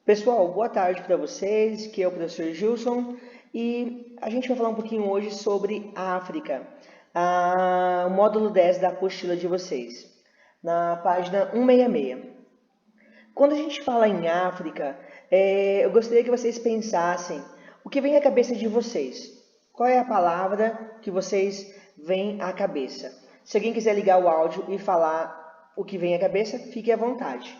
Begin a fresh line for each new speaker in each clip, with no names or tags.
Pessoal, boa tarde para vocês, que é o professor Gilson, e a gente vai falar um pouquinho hoje sobre a África, o módulo 10 da apostila de vocês, na página 166. Quando a gente fala em África, eu gostaria que vocês pensassem o que vem à cabeça de vocês. Qual é a palavra que vocês vêm à cabeça? Se alguém quiser ligar o áudio e falar o que vem à cabeça, fique à vontade.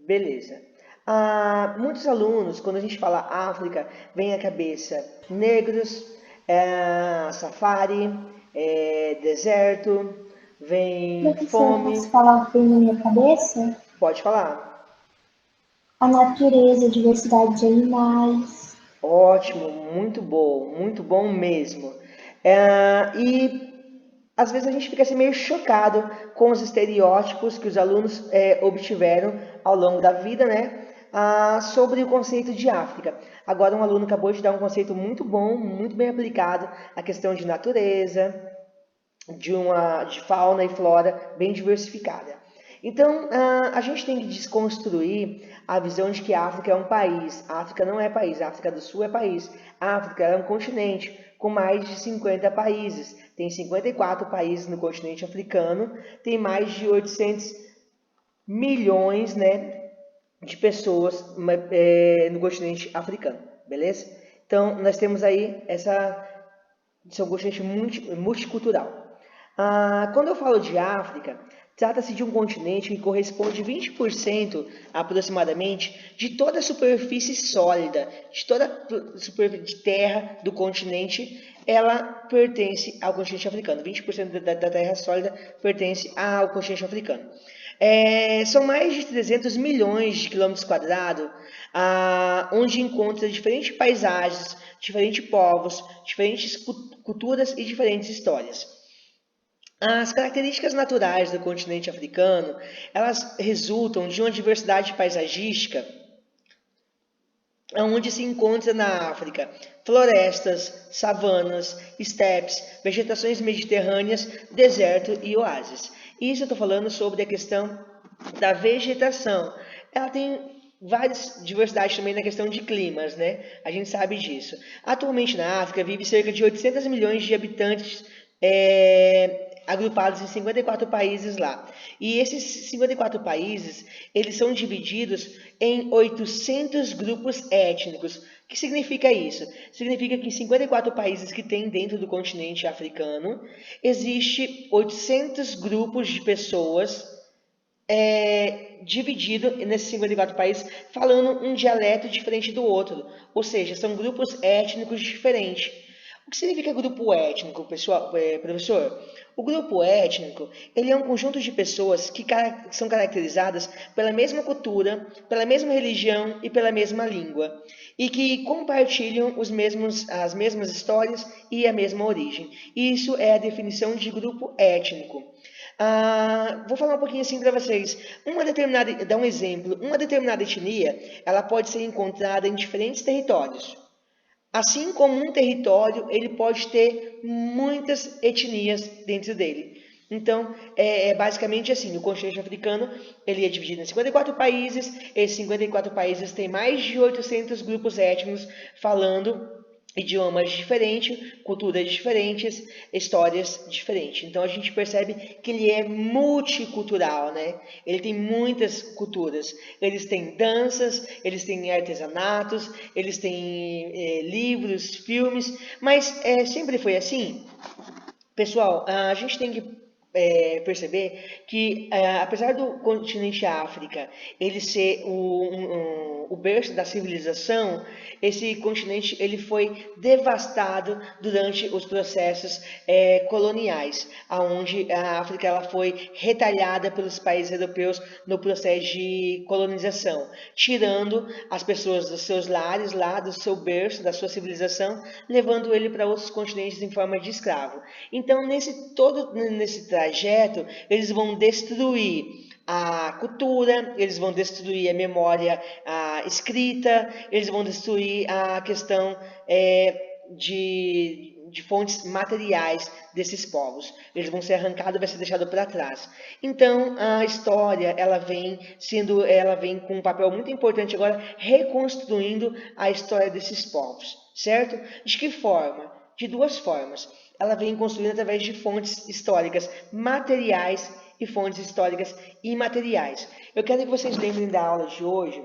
Beleza. Muitos alunos, quando a gente fala África, vem à cabeça negros, safari, deserto, vem
Professor,
fome.
posso falar o que vem na minha cabeça?
Pode falar.
A natureza, a diversidade de animais.
Ótimo, muito bom mesmo. E às vezes a gente fica assim meio chocado com os estereótipos que os alunos obtiveram ao longo da vida, né? Sobre o conceito de África. Agora um aluno acabou de dar um conceito muito bom, muito bem aplicado, a questão de natureza, de fauna e flora bem diversificada. Então, a gente tem que desconstruir a visão de que a África é um país. A África não é país, a África do Sul é país. A África é um continente com mais de 50 países. Tem 54 países no continente africano, tem mais de 800 milhões, né, de pessoas no continente africano, beleza? Então, nós temos aí esse é um continente multicultural. Quando eu falo de África, trata-se de um continente que corresponde 20% aproximadamente de toda a superfície sólida, de toda a superfície de terra do continente, ela pertence ao continente africano. 20% da terra sólida pertence ao continente africano. São mais de 300 milhões de quilômetros quadrados, onde encontra diferentes paisagens, diferentes povos, diferentes culturas e diferentes histórias. As características naturais do continente africano, elas resultam de uma diversidade paisagística onde se encontra na África florestas, savanas, estepes, vegetações mediterrâneas, deserto e oásis. Isso eu estou falando sobre a questão da vegetação. Ela tem várias diversidades também na questão de climas, né? A gente sabe disso. Atualmente na África vive cerca de 800 milhões de habitantes agrupados em 54 países lá. E esses 54 países, eles são divididos em 800 grupos étnicos. O que significa isso? Significa que em 54 países que tem dentro do continente africano, existe 800 grupos de pessoas dividido nesses 54 países, falando um dialeto diferente do outro. Ou seja, são grupos étnicos diferentes. O que significa grupo étnico, pessoal, professor? O grupo étnico, ele é um conjunto de pessoas que são caracterizadas pela mesma cultura, pela mesma religião e pela mesma língua, e que compartilham as mesmas histórias e a mesma origem. Isso é a definição de grupo étnico. Vou falar um pouquinho assim para vocês. Dar um exemplo. Uma determinada etnia, ela pode ser encontrada em diferentes territórios. Assim como um território, ele pode ter muitas etnias dentro dele. Então, basicamente assim, o continente africano, ele é dividido em 54 países, esses 54 países têm mais de 800 grupos étnicos falando idiomas diferentes, culturas diferentes, histórias diferentes. Então a gente percebe que ele é multicultural, né? Ele tem muitas culturas. Eles têm danças, eles têm artesanatos, eles têm livros, filmes, mas sempre foi assim. Pessoal, a gente tem que perceber que, apesar do continente África ele ser o berço da civilização, esse continente ele foi devastado durante os processos coloniais, aonde a África ela foi retalhada pelos países europeus no processo de colonização, tirando as pessoas dos seus lares, lá do seu berço, da sua civilização, levando ele para outros continentes em forma de escravo. Então, nesse trajeto, eles vão destruir a cultura, eles vão destruir a memória escrita, eles vão destruir a questão de fontes materiais desses povos. Eles vão ser arrancados, vai ser deixado para trás. Então, a história, ela vem com um papel muito importante agora, reconstruindo a história desses povos, certo? De que forma? De duas formas. Ela vem construindo através de fontes históricas materiais e fontes históricas imateriais. Eu quero que vocês lembrem da aula de hoje,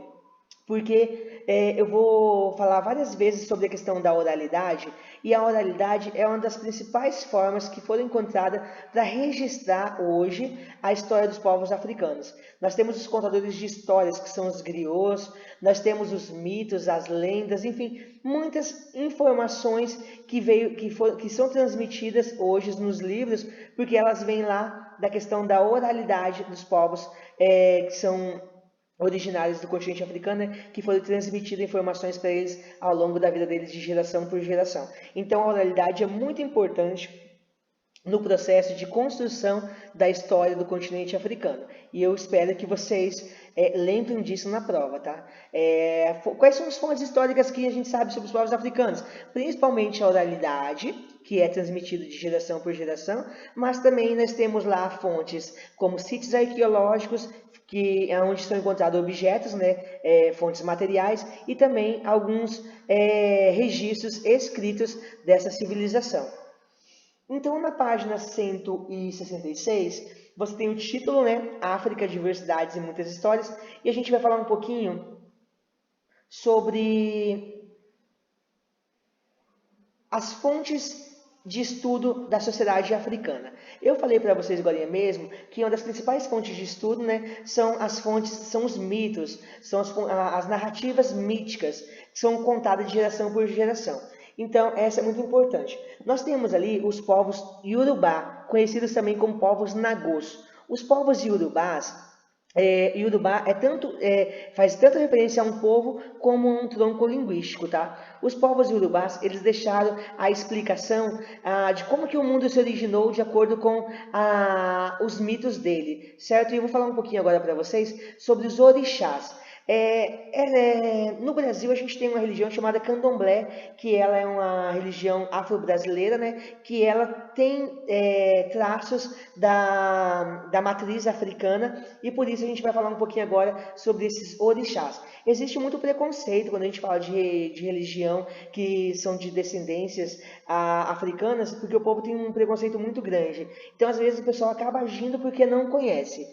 porque eu vou falar várias vezes sobre a questão da oralidade, e a oralidade é uma das principais formas que foram encontradas para registrar hoje a história dos povos africanos. Nós temos os contadores de histórias, que são os griots, nós temos os mitos, as lendas, enfim, muitas informações que são transmitidas hoje nos livros, porque elas vêm lá da questão da oralidade dos povos que são originários do continente africano, que foram transmitidas informações para eles ao longo da vida deles de geração por geração. Então a oralidade é muito importante no processo de construção da história do continente africano. E eu espero que vocês lembrem disso na prova, tá? Quais são as fontes históricas que a gente sabe sobre os povos africanos? Principalmente a oralidade, que é transmitida de geração por geração, mas também nós temos lá fontes como sítios arqueológicos, que é onde são encontrados objetos, né, fontes materiais, e também alguns registros escritos dessa civilização. Então, na página 166, você tem o título, né, África, Diversidades e Muitas Histórias, e a gente vai falar um pouquinho sobre as fontes de estudo da sociedade africana. Eu falei para vocês agora mesmo que uma das principais fontes de estudo, né, são os mitos, são as narrativas míticas, que são contadas de geração por geração. Então, essa é muito importante. Nós temos ali os povos Yorubá, conhecidos também como povos Nagôs. Os povos Yorubás, Yorubá faz tanto referência a um povo como a um tronco linguístico, tá? Os povos Yorubás, eles deixaram a explicação de como que o mundo se originou de acordo com os mitos dele, certo? E eu vou falar um pouquinho agora para vocês sobre os orixás. No Brasil a gente tem uma religião chamada Candomblé, que ela é uma religião afro-brasileira, né, que ela tem traços da matriz africana, e por isso a gente vai falar um pouquinho agora sobre esses orixás. Existe muito preconceito quando a gente fala de religião que são de descendências africanas, porque o povo tem um preconceito muito grande. Então às vezes o pessoal acaba agindo porque não conhece.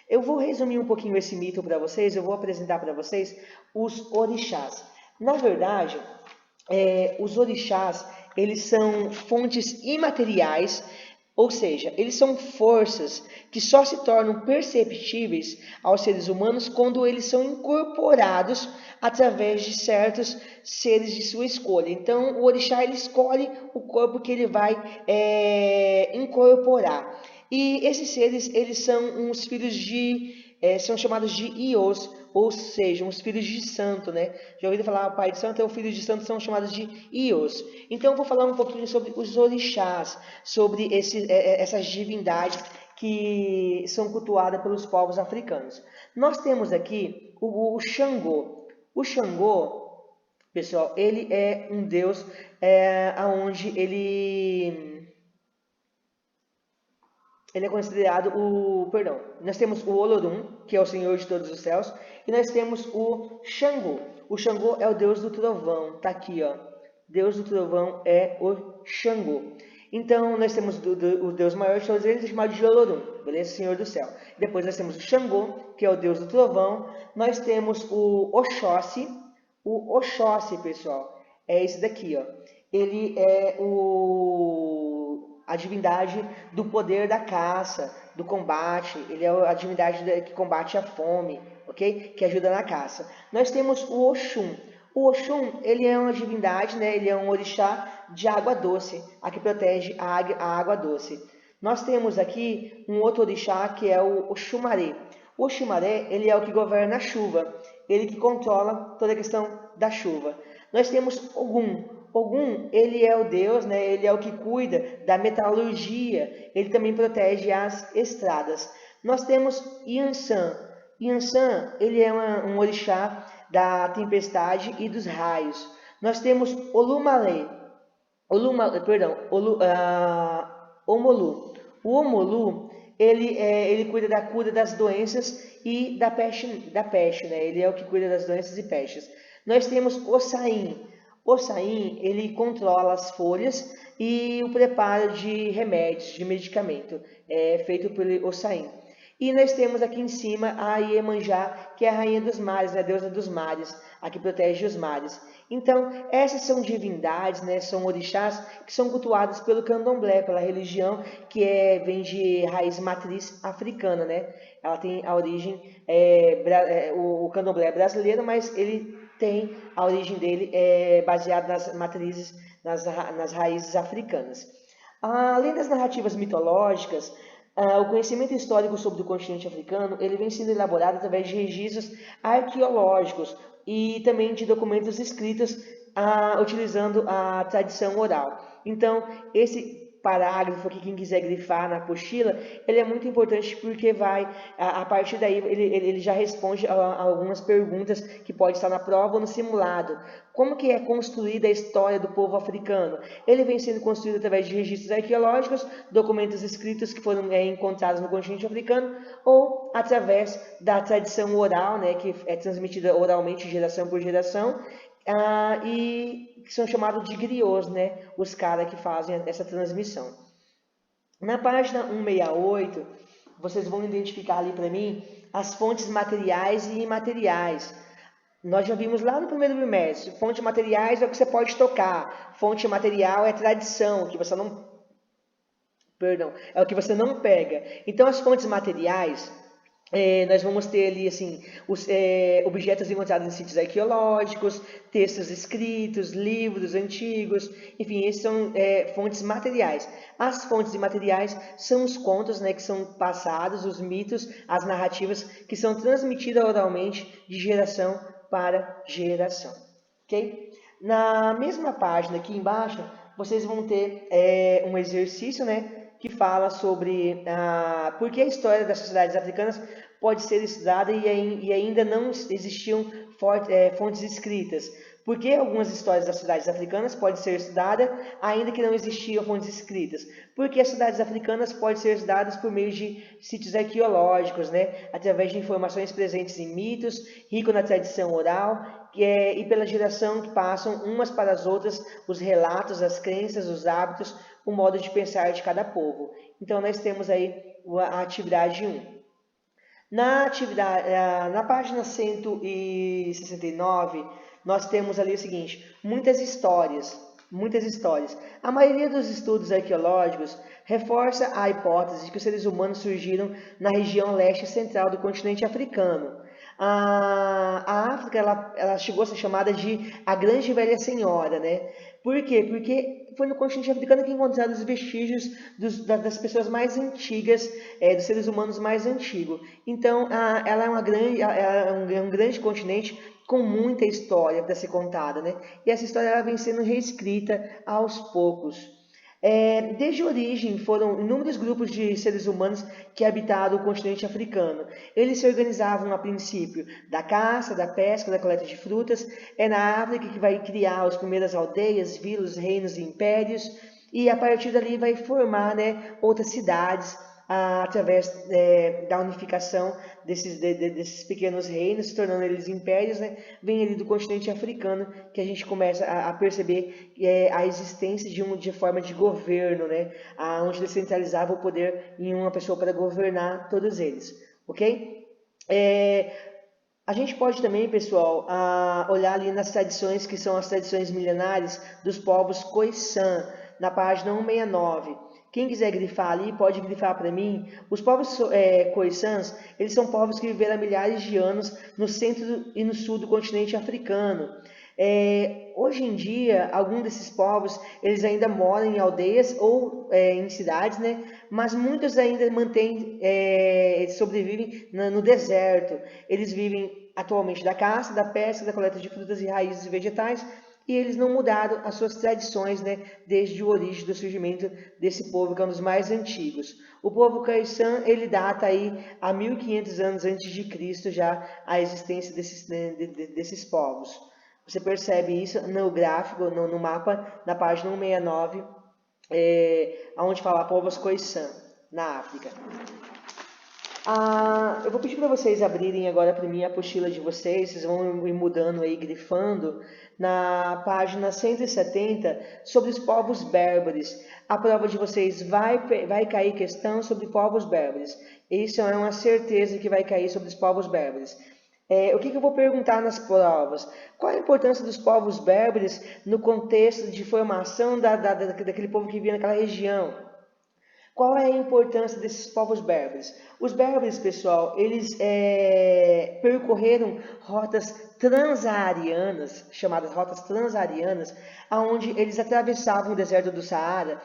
Eu vou resumir um pouquinho esse mito para vocês, eu vou apresentar para vocês os orixás. Na verdade, os orixás, eles são fontes imateriais, ou seja, eles são forças que só se tornam perceptíveis aos seres humanos quando eles são incorporados através de certos seres de sua escolha. Então, o orixá ele escolhe o corpo que ele vai incorporar. E esses seres, eles são uns filhos são chamados de Iós, ou seja, uns filhos de santo, né? Já ouviram falar, o pai de santo é o filho de santo, são chamados de Iós. Então, eu vou falar um pouquinho sobre os orixás, sobre essas divindades que são cultuadas pelos povos africanos. Nós temos aqui o Xangô. O Xangô, pessoal, ele é um deus onde ele é considerado nós temos o Olorum, que é o Senhor de todos os céus, e nós temos o Xangô. O Xangô é o deus do trovão, tá aqui, ó. Deus do trovão é o Xangô. Então, nós temos o deus maior de todos eles, chamado de Olorum, beleza? Senhor do céu. Depois nós temos o Xangô, que é o deus do trovão. Nós temos o Oxóssi. O Oxóssi, pessoal, é esse daqui, ó. Ele é a divindade do poder da caça, do combate. Ele é a divindade que combate a fome, ok? Que ajuda na caça. Nós temos o Oxum. O Oxum, ele é uma divindade, né? Ele é um orixá de água doce, a que protege a água doce. Nós temos aqui um outro orixá que é o Oxumaré. O Oxumaré, ele é o que governa a chuva, ele que controla toda a questão da chuva. Nós temos Ogum. Ogum, ele é o deus, né? Ele é o que cuida da metalurgia, ele também protege as estradas. Nós temos Yansan. Yansan, ele é um orixá da tempestade e dos raios. Nós temos Olumale. Omolu. O Omolu, ele cuida da cura das doenças e da peste, né? Ele é o que cuida das doenças e pestes. Nós temos o Saim. O Saim, ele controla as folhas e o preparo de remédios, de medicamento, feito pelo Ossain. E nós temos aqui em cima a Iemanjá, que é a rainha dos mares, a deusa dos mares, a que protege os mares. Então, essas são divindades, né, são orixás que são cultuadas pelo candomblé, pela religião que vem de raiz matriz africana, né? Ela tem a origem, o candomblé é brasileiro, mas ele tem a origem dele baseada nas matrizes, nas raízes africanas. Além das narrativas mitológicas, o conhecimento histórico sobre o continente africano ele vem sendo elaborado através de registros arqueológicos e também de documentos escritos utilizando a tradição oral. Então, esse parágrafo aqui, quem quiser grifar na apostila, ele é muito importante porque a partir daí, ele já responde a algumas perguntas que pode estar na prova ou no simulado. Como que é construída a história do povo africano? Ele vem sendo construído através de registros arqueológicos, documentos escritos que foram encontrados no continente africano, ou através da tradição oral, né, que é transmitida oralmente, geração por geração, e que são chamados de griots, né, os caras que fazem essa transmissão. Na página 168, vocês vão identificar ali para mim as fontes materiais e imateriais. Nós já vimos lá no primeiro bimestre, fontes materiais é o que você pode tocar, fonte material é tradição, que você não, é o que você não pega. Então as fontes materiais, nós vamos ter ali assim, os objetos encontrados em sítios arqueológicos, textos escritos, livros antigos, enfim, esses são fontes materiais. As fontes imateriais são os contos, né, que são passados, os mitos, as narrativas que são transmitidas oralmente de geração para geração, ok? Na mesma página aqui embaixo, vocês vão ter um exercício, né, que fala sobre por que a história das sociedades africanas pode ser estudada e ainda não existiam fontes escritas. Por que algumas histórias das cidades africanas podem ser estudadas ainda que não existiam fontes escritas? Porque as cidades africanas podem ser estudadas por meio de sítios arqueológicos, né? Através de informações presentes em mitos, rico na tradição oral, e pela geração que passam umas para as outras os relatos, as crenças, os hábitos, o modo de pensar de cada povo. Então nós temos aí a atividade 1. Na página 169, nós temos ali o seguinte, muitas histórias. A maioria dos estudos arqueológicos reforça a hipótese de que os seres humanos surgiram na região leste central do continente africano. A África ela chegou a ser chamada de a Grande Velha Senhora, né? Por quê? Porque foi no continente africano que encontraram os vestígios das pessoas mais antigas, dos seres humanos mais antigos. Então, ela é um grande continente com muita história para ser contada, né? E essa história ela vem sendo reescrita aos poucos. Desde a origem, foram inúmeros grupos de seres humanos que habitaram o continente africano. Eles se organizavam a princípio da caça, da pesca, da coleta de frutas. É na África que vai criar as primeiras aldeias, vilas, reinos e impérios. E a partir dali vai formar, né, outras cidades, através da unificação desses pequenos reinos, se tornando eles impérios, né? Vem ali do continente africano que a gente começa a perceber a existência de forma de governo, né? Onde ele centralizava o poder em uma pessoa para governar todos eles, ok? A gente pode também, pessoal, olhar ali nas tradições que são as tradições milenares dos povos Khoisan, na página 169. Quem quiser grifar ali, pode grifar para mim. Os povos Khoisans, eles são povos que viveram há milhares de anos no centro e no sul do continente africano. Hoje em dia, alguns desses povos, eles ainda moram em aldeias ou em cidades, né? Mas muitos ainda sobrevivem no deserto. Eles vivem atualmente da caça, da pesca, da coleta de frutas e raízes vegetais, e eles não mudaram as suas tradições, né, desde a origem do surgimento desse povo, que é um dos mais antigos. O povo Khoisan, ele data aí a 1500 anos antes de Cristo já a existência desses povos. Você percebe isso no gráfico, no mapa, na página 169, onde fala povos Khoisan, na África. Eu vou pedir para vocês abrirem agora para mim a apostila de vocês vão ir mudando aí, grifando, na página 170, sobre os povos berberes. A prova de vocês vai cair questão sobre povos berberes. Isso é uma certeza que vai cair sobre os povos berberes. O que eu vou perguntar nas provas? Qual a importância dos povos berberes no contexto de formação daquele povo que vivia naquela região? Qual é a importância desses povos berberes? Os berberes, pessoal, eles percorreram rotas transsaarianas, chamadas rotas transsaarianas, onde eles atravessavam o deserto do Saara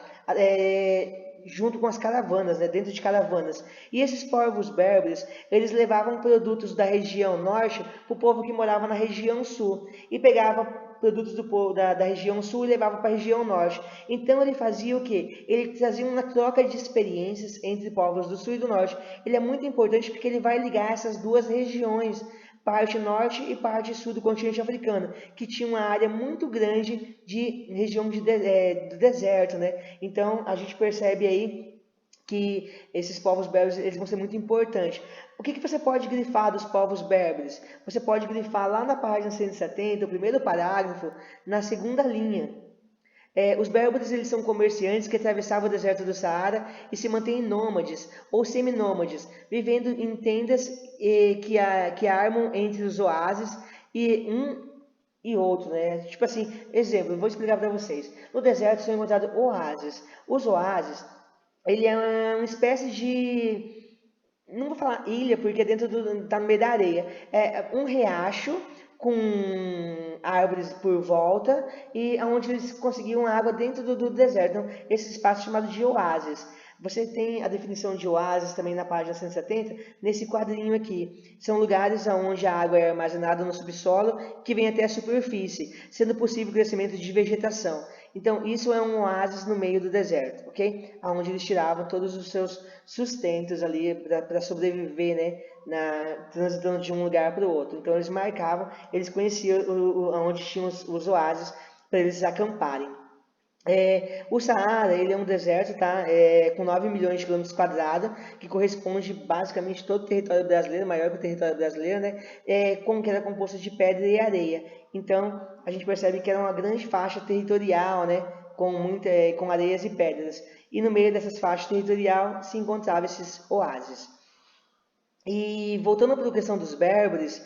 junto com as caravanas, né, dentro de caravanas. E esses povos berberes, eles levavam produtos da região norte para o povo que morava na região sul e pegava produtos da região sul e levava para a região norte. Então ele fazia o quê? Ele trazia uma troca de experiências entre povos do sul e do norte. Ele é muito importante porque ele vai ligar essas duas regiões, parte norte e parte sul do continente africano, que tinha uma área muito grande de região do deserto, né? Então a gente percebe aí que esses povos berberes eles vão ser muito importantes. O que você pode grifar dos povos berberes? Você pode grifar lá na página 170, o primeiro parágrafo, na segunda linha. Os berberes eles são comerciantes que atravessavam o deserto do Saara e se mantêm nômades ou seminômades, vivendo em tendas que armam entre os oásis e outro, né? Tipo assim, exemplo, eu vou explicar para vocês. No deserto são encontrados oásis. Os oásis, ele é uma espécie de, não vou falar ilha, porque tá no meio da areia. É um riacho com árvores por volta e onde eles conseguiam água dentro do deserto. Então, esse espaço é chamado de oásis. Você tem a definição de oásis também na página 170, nesse quadrinho aqui. São lugares onde a água é armazenada no subsolo, que vem até a superfície, sendo possível o crescimento de vegetação. Então, isso é um oásis no meio do deserto, ok? Onde eles tiravam todos os seus sustentos ali para sobreviver, né? Transitando de um lugar para o outro. Então, eles marcavam, eles conheciam onde tinham os oásis para eles acamparem. O Saara, ele é um deserto, tá? Com 9 milhões de quilômetros quadrados, que corresponde basicamente todo o território brasileiro, maior que o território brasileiro, né? Que era composto de pedra e areia. Então, a gente percebe que era uma grande faixa territorial, né? Com areias e pedras. E no meio dessas faixas territorial se encontravam esses oásis. E voltando para a questão dos berberes,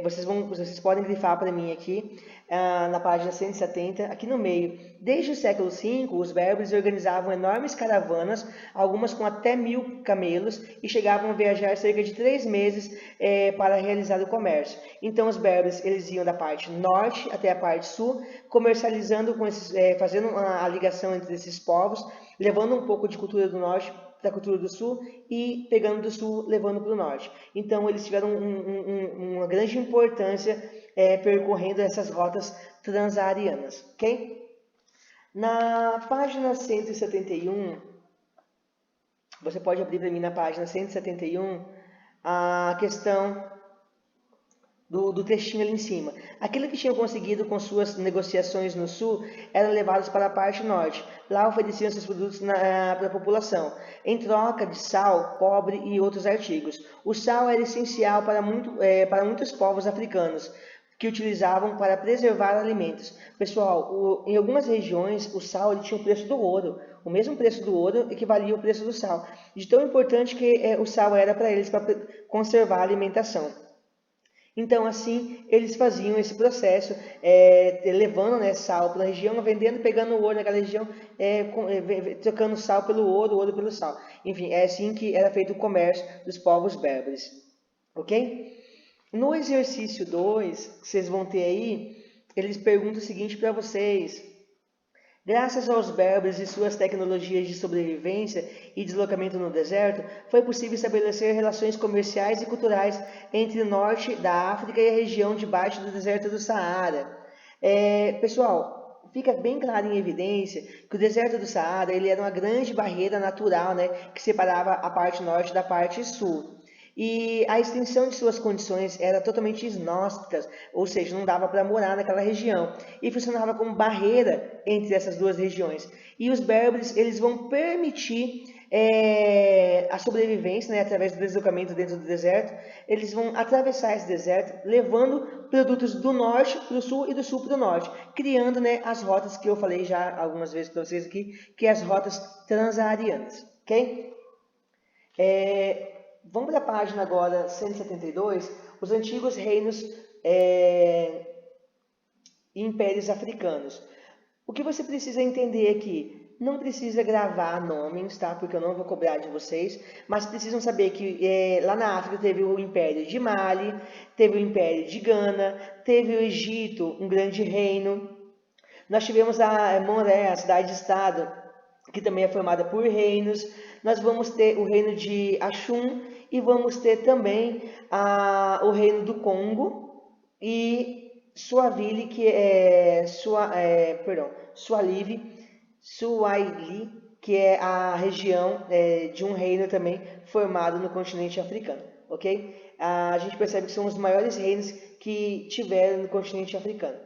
vocês podem grifar para mim aqui, na página 170, aqui no meio. Desde o século V, os berberes organizavam enormes caravanas, algumas com até 1000 camelos, e chegavam a viajar cerca de 3 meses para realizar o comércio. Então os berberes eles iam da parte norte até a parte sul, comercializando com fazendo a ligação entre esses povos, levando um pouco de cultura do norte da cultura do sul e pegando do sul, levando para o norte. Então eles tiveram uma grande importância percorrendo essas rotas transsaarianas, ok? Na página 171, você pode abrir para mim na página 171 a questão do textinho ali em cima. Aquilo que tinham conseguido com suas negociações no sul eram levados para a parte norte. Lá ofereciam seus produtos para a população, em troca de sal, cobre e outros artigos. O sal era essencial para muitos povos africanos, que utilizavam para preservar alimentos. Pessoal, em algumas regiões o sal ele tinha o preço do ouro. O mesmo preço do ouro equivalia ao preço do sal. De tão importante que o sal era para eles, para conservar a alimentação. Então, assim, eles faziam esse processo, levando, né, sal pela região, vendendo, pegando o ouro naquela região, trocando sal pelo ouro pelo sal. Enfim, é assim que era feito o comércio dos povos berberes. Ok? No exercício 2, que vocês vão ter aí, eles perguntam o seguinte para vocês. Graças aos berberes e suas tecnologias de sobrevivência e deslocamento no deserto, foi possível estabelecer relações comerciais e culturais entre o norte da África e a região debaixo do deserto do Saara. Pessoal, fica bem claro em evidência que o deserto do Saara ele era uma grande barreira natural, né, que separava a parte norte da parte sul. e a extensão de suas condições era totalmente inóspitas, ou seja, não dava para morar naquela região, e funcionava como barreira entre essas duas regiões. E os berberes, eles vão permitir a sobrevivência, né, através do deslocamento dentro do deserto. Eles vão atravessar esse deserto, levando produtos do norte para o sul e do sul para o norte, criando, né, as rotas que eu falei já algumas vezes para vocês aqui, que é as rotas transaarianas, ok? Vamos para a página agora 172, os antigos reinos e impérios africanos. O que você precisa entender aqui? Não precisa gravar nomes, tá? Porque eu não vou cobrar de vocês, mas precisam saber que lá na África teve o Império de Mali, teve o Império de Gana, teve o Egito, um grande reino. Nós tivemos a Moré, a cidade-estado, que também é formada por reinos. Nós vamos ter o reino de Axum e vamos ter também o reino do Congo e Swahili, que é Swahili, que é a região de um reino também formado no continente africano, ok? A gente percebe que são os maiores reinos que tiveram no continente africano.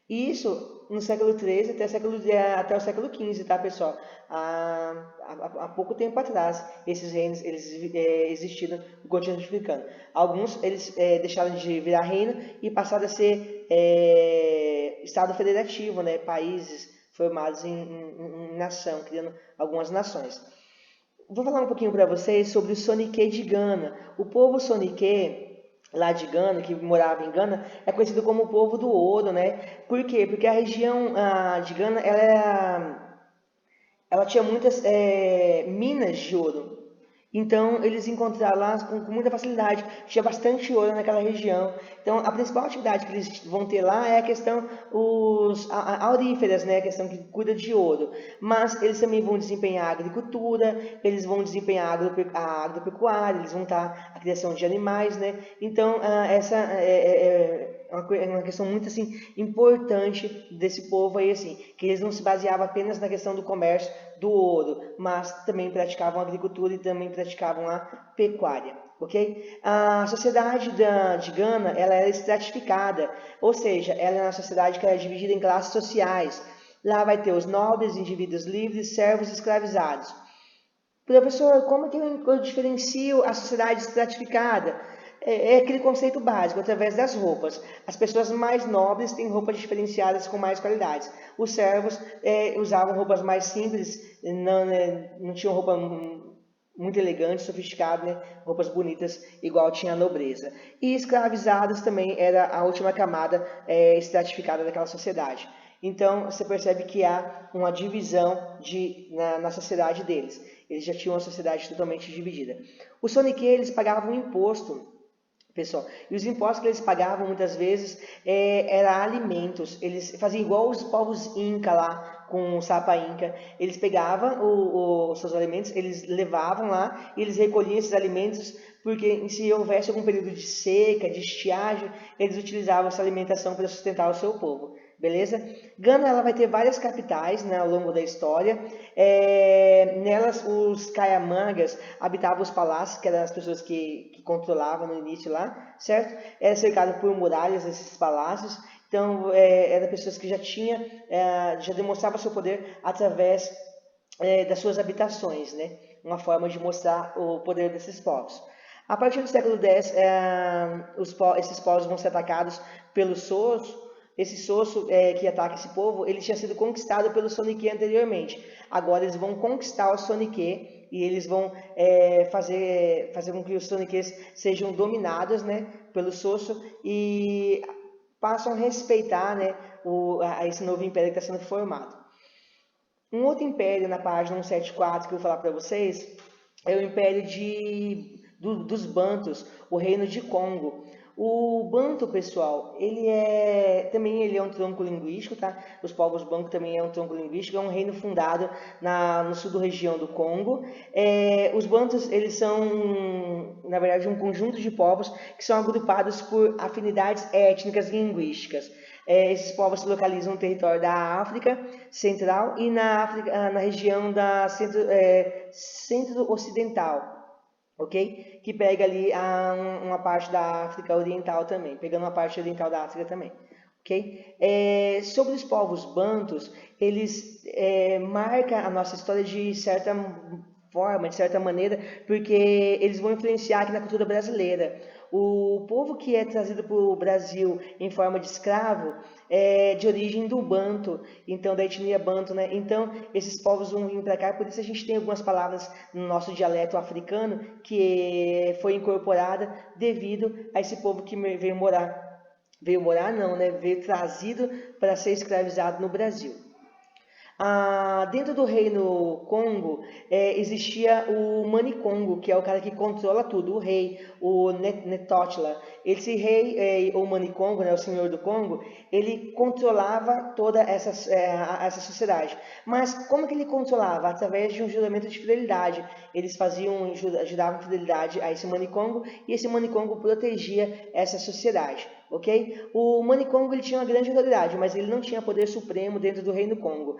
E isso no século XIII até o século XV, tá, pessoal? Há pouco tempo atrás, esses reinos eles existiram no continente africano. Alguns eles deixaram de virar reino e passaram a ser Estado federativo, né? Países formados em nação, criando algumas nações. Vou falar um pouquinho para vocês sobre o Soninké de Gana. O povo Soninké lá de Gana, que morava em Gana, é conhecido como o povo do ouro, né? Por quê? Porque a região de Gana, ela tinha muitas minas de ouro. Então, eles encontraram lá com muita facilidade. Tinha bastante ouro naquela região. Então, a principal atividade que eles vão ter lá é a questão auríferas, né? A questão que cuida de ouro. Mas eles também vão desempenhar a agricultura, eles vão desempenhar a agropecuária, eles vão estar a criação de animais, né? Então, essa é uma questão muito assim importante desse povo aí, assim, que eles não se baseavam apenas na questão do comércio do ouro, mas também praticavam a agricultura e também praticavam a pecuária, ok? A sociedade de Gana, ela era estratificada, ou seja, ela é uma sociedade que era dividida em classes sociais. Lá vai ter os nobres, indivíduos livres, servos e escravizados. Professor, como que eu diferencio a sociedade estratificada? É aquele conceito básico, através das roupas. As pessoas mais nobres têm roupas diferenciadas com mais qualidades. Os servos usavam roupas mais simples, não tinham roupa muito elegante, sofisticada, né? Roupas bonitas, igual tinha a nobreza. E escravizados também era a última camada estratificada daquela sociedade. Então, você percebe que há uma divisão na sociedade deles. Eles já tinham uma sociedade totalmente dividida. Os Soninké, eles pagavam um imposto, pessoal, e os impostos que eles pagavam muitas vezes eram alimentos. Eles faziam igual os povos Inca lá, com o Sapa Inca. Eles pegavam os seus alimentos, eles levavam lá e eles recolhiam esses alimentos, porque se houvesse algum período de seca, de estiagem, eles utilizavam essa alimentação para sustentar o seu povo. Beleza? Gana, ela vai ter várias capitais, né, ao longo da história. Nelas, os Cayamangas habitavam os palácios, que eram as pessoas que controlavam no início lá, certo? Era cercado por muralhas esses palácios. Então, eram pessoas que já demonstravam seu poder através das suas habitações, né? Uma forma de mostrar o poder desses povos. A partir do século X, esses povos vão ser atacados pelos Sosso. Esse Sosso que ataca esse povo, ele tinha sido conquistado pelo Soninké anteriormente. Agora eles vão conquistar o Soninké e eles vão fazer com que os Soninkés sejam dominados, né, pelo Sosso e passam a respeitar, né, esse novo império que está sendo formado. Um outro império na página 174 que eu vou falar para vocês é o império dos Bantus, o reino de Congo. O Banto, pessoal, ele é um tronco linguístico, tá? Os povos Banto também é um tronco linguístico, é um reino fundado no sul da região do Congo. Os Bantos, eles são, na verdade, um conjunto de povos que são agrupados por afinidades étnicas e linguísticas. Esses povos se localizam no território da África Central e na região da centro-ocidental. ok? Que pega ali uma parte da África Oriental também, pegando uma parte oriental da África também, ok? Sobre os povos bantus, eles marcam a nossa história de certa forma, de certa maneira, porque eles vão influenciar aqui na cultura brasileira. O povo que é trazido para o Brasil em forma de escravo é de origem do Banto, então da etnia Banto, né? Então esses povos vão vir para cá, por isso a gente tem algumas palavras no nosso dialeto africano que foi incorporada devido a esse povo que veio morar não, né? Veio trazido para ser escravizado no Brasil. Dentro do reino Congo existia o Manicongo, que é o cara que controla tudo, o rei, o Netotila. Esse rei, ou Manicongo, né, o senhor do Congo, ele controlava toda essa sociedade. Mas como que ele controlava? Através de um juramento de fidelidade. Eles juravam fidelidade a esse Manicongo e esse Manicongo protegia essa sociedade. Ok? O Manicongo ele tinha uma grande autoridade, mas ele não tinha poder supremo dentro do Reino Congo.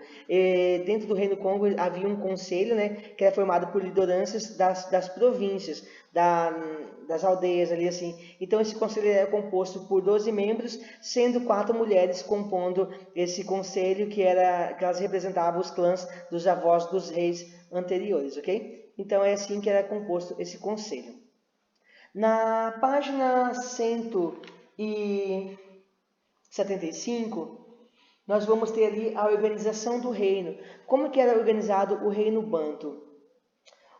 Dentro do Reino Congo havia um conselho, né, que era formado por lideranças das províncias, das aldeias ali assim. Então esse conselho era composto por 12 membros, sendo 4 mulheres compondo esse conselho que elas representavam os clãs dos avós dos reis anteriores, ok? Então é assim que era composto esse conselho. Na página 175, nós vamos ter ali a organização do reino. Como que era organizado o reino Banto?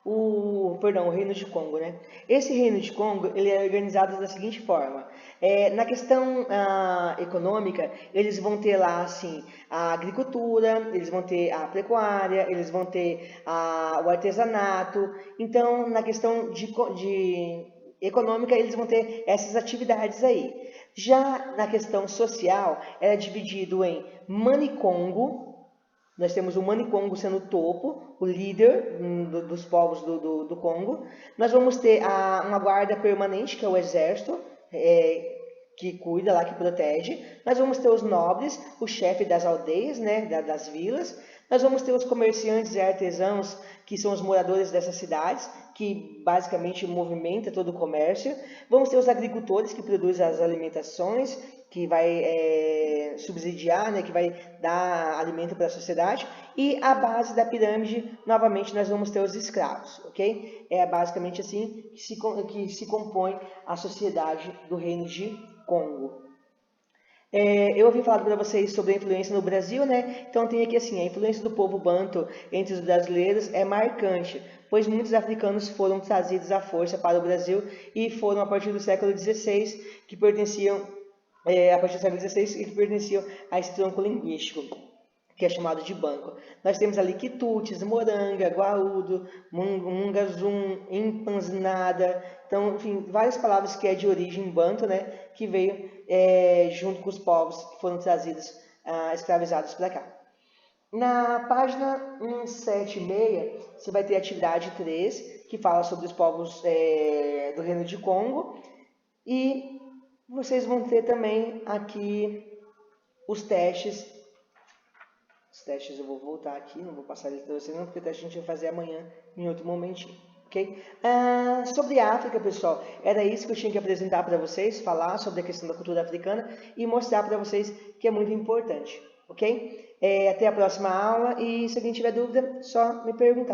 O reino de Congo, né? Esse reino de Congo, ele é organizado da seguinte forma. Na questão econômica, eles vão ter lá, assim, a agricultura, eles vão ter a pecuária, eles vão ter o artesanato. Então, na questão de econômica, eles vão ter essas atividades aí. Já na questão social, é dividido em Manicongo. Nós temos o Manicongo sendo o topo, o líder dos povos do Congo. Nós vamos ter uma guarda permanente, que é o exército, que cuida lá, que protege. Nós vamos ter os nobres, o chefe das aldeias, né, das vilas. Nós vamos ter os comerciantes e artesãos, que são os moradores dessas cidades, que basicamente movimenta todo o comércio. Vamos ter os agricultores, que produzem as alimentações, que vai subsidiar, né, que vai dar alimento para a sociedade. E a base da pirâmide, novamente, nós vamos ter os escravos, ok? É basicamente assim que se compõe a sociedade do reino de Congo. Eu ouvi falar para vocês sobre a influência no Brasil, né? Então tem aqui assim, a influência do povo banto entre os brasileiros é marcante, pois muitos africanos foram trazidos à força para o Brasil e foram a partir do século XVI que pertenciam a esse tronco linguístico, que é chamado de banco. Nós temos ali quitutes, moranga, guaúdo, mungazum, empanzinada, então, enfim, várias palavras que é de origem banto, né, que veio junto com os povos que foram trazidos, escravizados para cá. Na página 176, você vai ter a atividade 3, que fala sobre os povos do Reino de Congo, e vocês vão ter também aqui os testes. Os testes eu vou voltar aqui, não vou passar eles para vocês não, porque o teste a gente vai fazer amanhã em outro momentinho, ok? Sobre a África, pessoal, era isso que eu tinha que apresentar para vocês, falar sobre a questão da cultura africana e mostrar para vocês que é muito importante, ok? Até a próxima aula e se alguém tiver dúvida, só me perguntar.